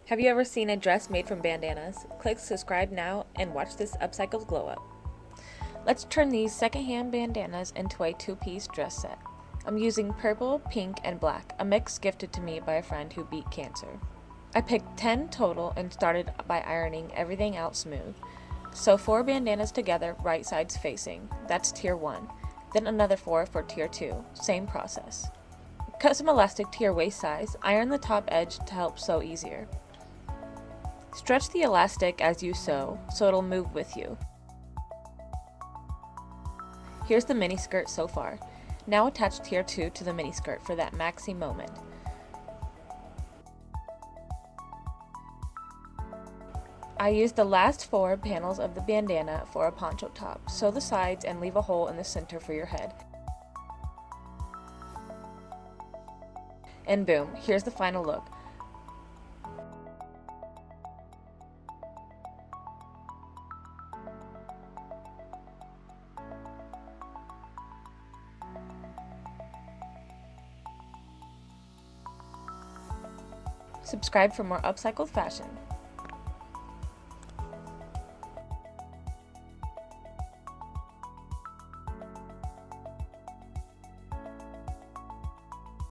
Have you ever seen a dress made from bandanas? Click subscribe now and watch this upcycled glow up. Let's turn these secondhand bandanas into a two-piece dress set. I'm using purple, pink, and black, a mix gifted to me by a friend who beat cancer. I picked 10 total and started by ironing everything out smooth. Sew 4 bandanas together, right sides facing. That's tier 1. Then another 4 for tier 2. Same process. Cut some elastic to your waist size. Iron the top edge to help sew easier. Stretch the elastic as you sew, so it'll move with you. Here's the mini skirt so far. Now attach tier 2 to the mini skirt for that maxi moment. I used the last 4 panels of the bandana for a poncho top. Sew the sides and leave a hole in the center for your head. And boom, here's the final look. Subscribe for more upcycled fashion.